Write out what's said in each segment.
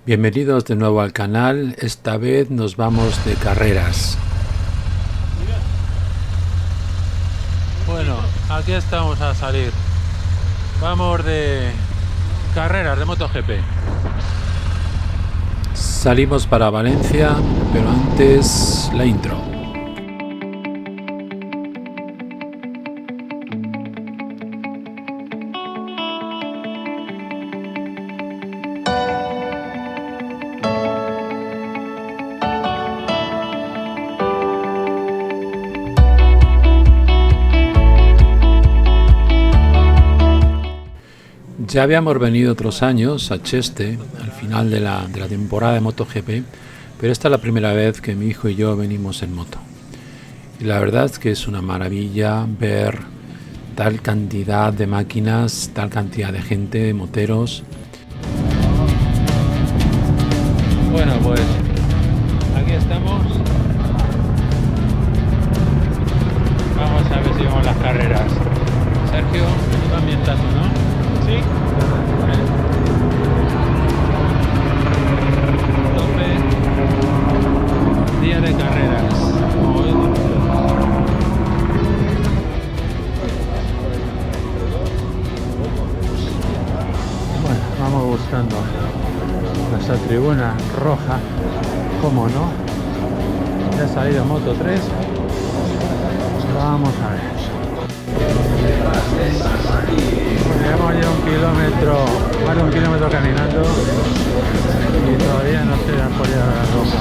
Bienvenidos de nuevo al canal. Esta vez nos vamos de carreras. Bueno, aquí estamos a salir. Vamos de carreras de MotoGP. Salimos para Valencia, pero antes la intro. Ya habíamos venido otros años a Cheste, al final de la temporada de MotoGP, pero esta es la primera vez que mi hijo y yo venimos en moto. Y la verdad es que es una maravilla ver tal cantidad de máquinas, tal cantidad de gente, moteros. Bueno, pues aquí estamos. Vamos a ver si vemos las carreras. Sergio, tú también estás, ¿no? Sí. Día de carreras. Bueno, vamos buscando nuestra tribuna roja. ¿Cómo no? Ya ha salido Moto 3. Vamos a ver. Llevamos ya más de un kilómetro caminando y todavía no se han podido la roja.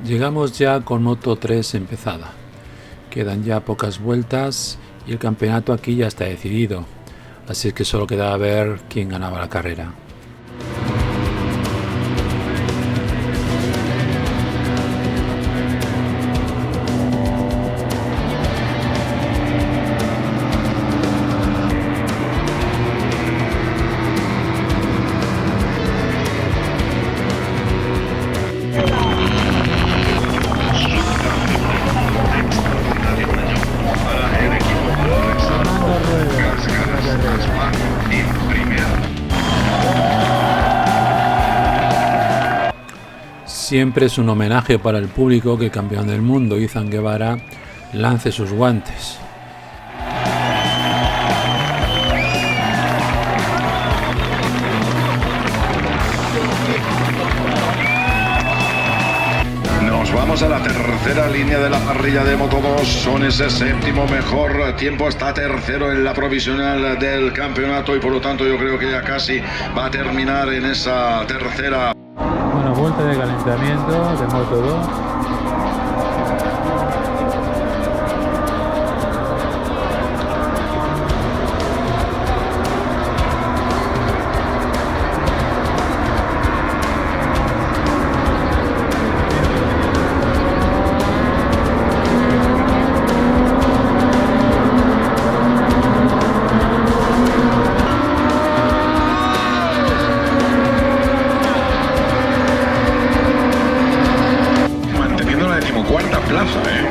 Llegamos ya con Moto 3 empezada. Quedan ya pocas vueltas y el campeonato aquí ya está decidido. Así es que solo quedaba ver quién ganaba la carrera. Siempre es un homenaje para el público que el campeón del mundo, Izan Guevara, lance sus guantes. Nos vamos a la tercera línea de la parrilla de Moto2. Son ese séptimo mejor tiempo. Está tercero en la provisional del campeonato y por lo tanto yo creo que ya casi va a terminar en esa tercera. Bueno, vuelta de calentamiento de Moto 2.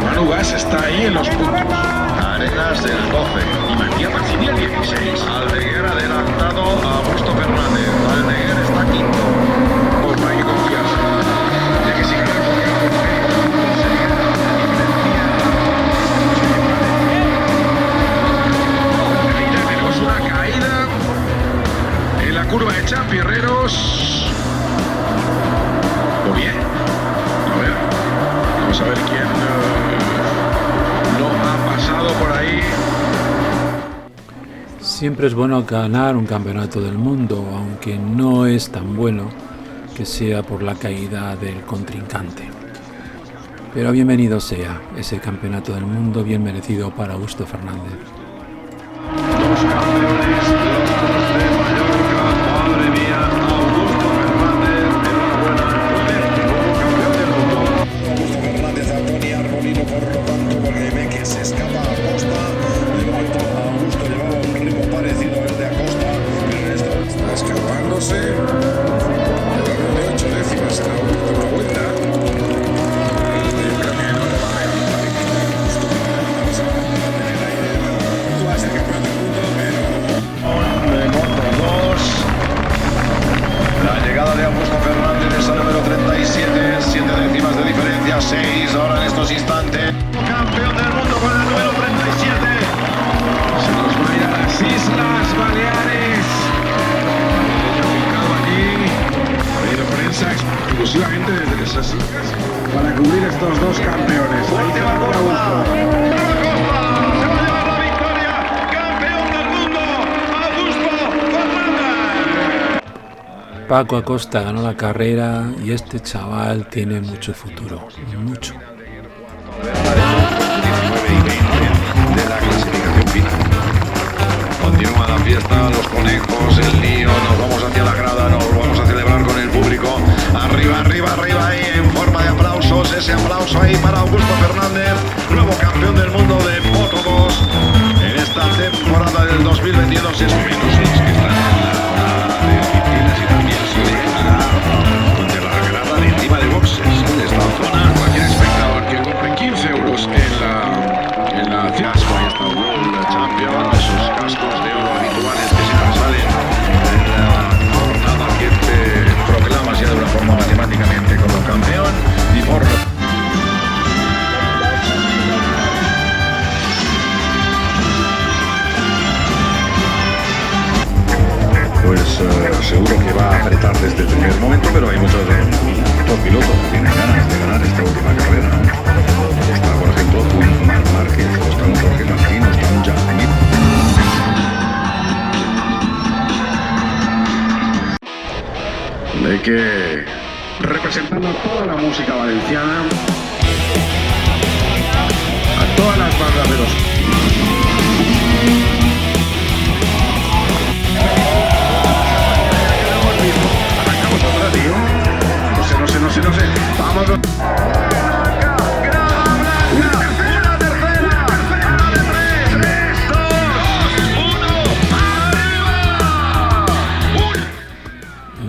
Manu Gas está ahí en los puntos. Arenas el 12 y Matías Mancini el 16. Aldeguer adelantado a Augusto Fernández. Aldeguer está quinto. Pues no hay que confiarse. De que siga Mira, tenemos una caída en la curva de Champierreros. Muy bien. A ver. Vamos a ver quién no ha pasado por ahí. Siempre es bueno ganar un campeonato del mundo, aunque no es tan bueno que sea por la caída del contrincante. Pero bienvenido sea ese campeonato del mundo, bien merecido para Augusto Fernández. Los campeones, los de Mallorca, madre mía, Augusto Fernández, enhorabuena, décimo campeón del mundo. Augusto Fernández a Toni Arbolino, por lo tanto, porque ve que se escapa a Acosta. De momento, Augusto llevaba un ritmo parecido al de Acosta, pero esto está escapándose. El 8 de entrada de Augusto Fernández, esa número 37, 7 décimas de diferencia, 6 ahora en estos instantes. Campeón del mundo con el número 37. Se nos va a ir a las Islas Baleares. Ha habido prensa exclusivamente desde esas islas para cubrir estos dos campeones. Ahí se va Augusto. Se va a llevar la victoria. Campeón del mundo, Augusto Fernández. Paco Acosta ganó la carrera y este chaval tiene mucho futuro, mucho. 19 y 20 de la clasificación final. Continúa la fiesta, los conejos, el lío, nos vamos hacia la grada, nos vamos a celebrar con el público. Arriba, arriba, arriba, ahí en forma de aplausos, ese aplauso ahí para Augusto Fernández, nuevo campeón del mundo de Moto2 en esta temporada del 2022. Es menos los que están en la zona de piscinas y también se dejará de la grada de encima de boxes. En esta zona, cualquier espectador que compre 15 euros en la fiasco, ahí está World Champion, esos cascos de oro habituales que siempre salen en la jornada que te proclamas ya de una forma matemáticamente como campeón y por... Pues seguro que va a apretar desde el primer momento, pero hay muchos pilotos que tienen ganas de ganar esta última carrera, ¿no? Está, por ejemplo, un Marc Márquez, está un Jorge Martín, está un Jack Mir. De que representando a toda la música valenciana, a todas las bandas de los... Arrancamos otra, tío. No sé. Vamos.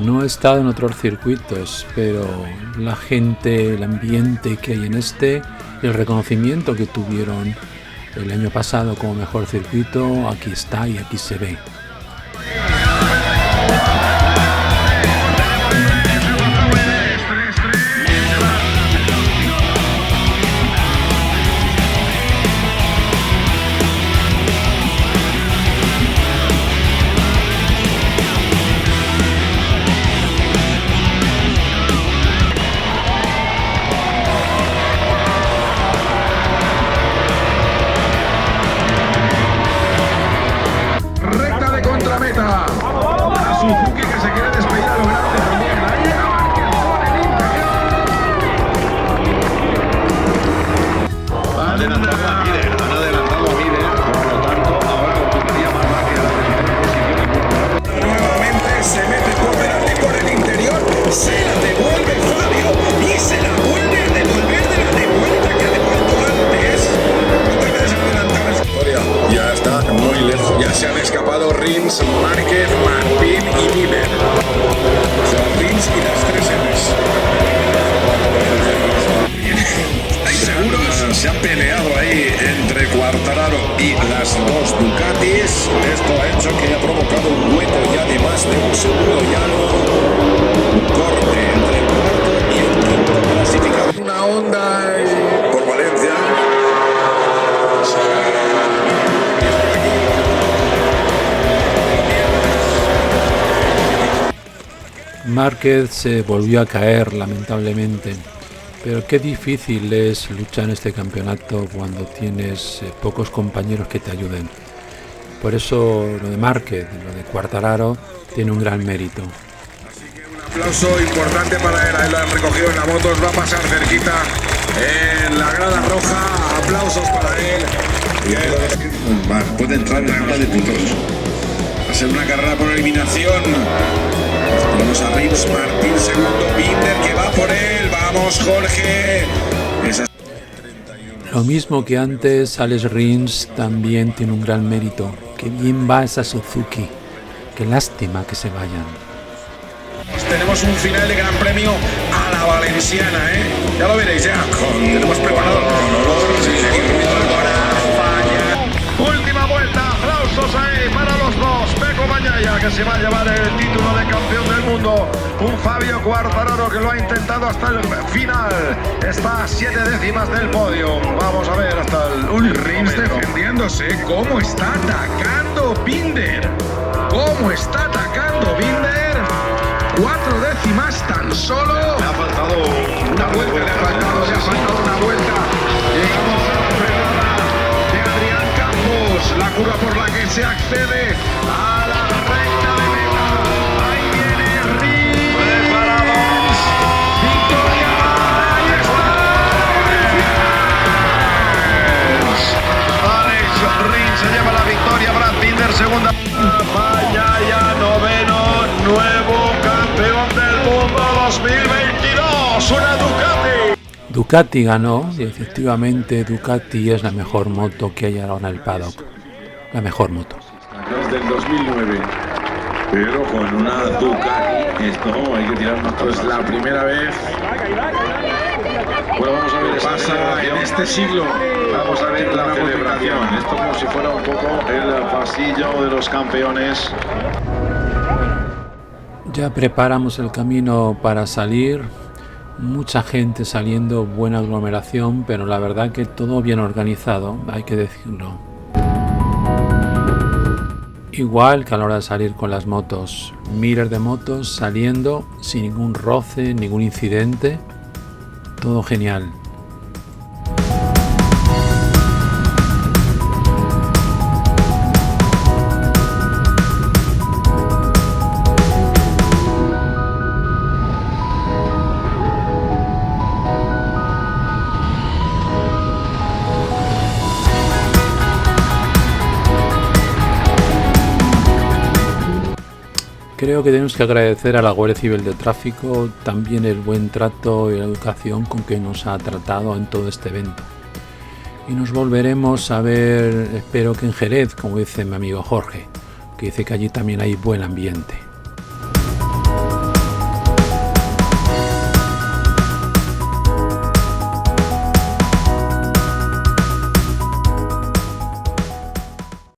No he estado en otros circuitos, pero la gente, el ambiente que hay en este, el reconocimiento que tuvieron el año pasado como mejor circuito, aquí está y aquí se ve. Se han escapado Rins, Márquez, Martín y Miller. O sea, Rins y las 3 M's. Hay seguros, se ha peleado ahí entre Quartararo y las dos Ducatis. Esto ha hecho que haya provocado un hueco ya de más de un segundo y algo. Un corte entre el cuarto y el quinto clasificado. Una onda por Valencia. Márquez se volvió a caer lamentablemente, pero qué difícil es luchar en este campeonato cuando tienes pocos compañeros que te ayuden. Por eso lo de Márquez y lo de Quartararo tiene un gran mérito. Así que un aplauso importante para él, ahí lo han recogido en la moto, os va a pasar cerquita en la grada roja, aplausos para él. Y ahí puede entrar en la tabla de puntos. Va a ser una carrera por eliminación. Vamos a Rins, Martín segundo, Binder que va por él, vamos Jorge. Lo mismo que antes, Alex Rins también tiene un gran mérito. Qué bien va esa Suzuki, qué lástima que se vayan. Tenemos un final de Gran Premio a la valenciana, ya lo veréis ya. Tenemos preparado con olor, Última vuelta, aplausos ahí para los dos, Peco Bañaya. Austria que se va a llevar el título de campeón del mundo. Un Fabio Quartararo que lo ha intentado hasta el final. Está a 7 décimas del podio. Vamos a ver hasta el último Rins metro. defendiéndose. ¿Cómo está atacando Binder? ¿Cómo está atacando Binder? 4 décimas tan solo. Le ha faltado una vuelta, le ha faltado una vuelta. Llegamos a la frenada de Adrián Campos, la curva por la que se accede a la recta de meta. Ahí viene Rins. Preparados. Victoria. Ahí está. Alex Rins se lleva la victoria. Brad Binder segunda. Bagnaia noveno, nuevo campeón del mundo 2022. Una Ducati. Ducati ganó y efectivamente Ducati es la mejor moto que hay ahora en el paddock. La mejor moto. Desde el 2009. Pero con una Ducati, esto hay que tirar más. Pues la primera vez Bueno, vamos a ver esa pasa celebración. en este siglo. Vamos a ver la Una celebración. modificación. Esto como si fuera un poco el pasillo de los campeones. Ya preparamos el camino para salir. Mucha gente saliendo, buena aglomeración, pero la verdad que todo bien organizado, hay que decirlo. Igual que a la hora de salir con las motos, miles de motos saliendo sin ningún roce, ningún incidente, todo genial. Creo que tenemos que agradecer a la Guardia Civil de Tráfico también el buen trato y la educación con que nos ha tratado en todo este evento. Y nos volveremos a ver, espero que en Jerez, como dice mi amigo Jorge, que dice que allí también hay buen ambiente.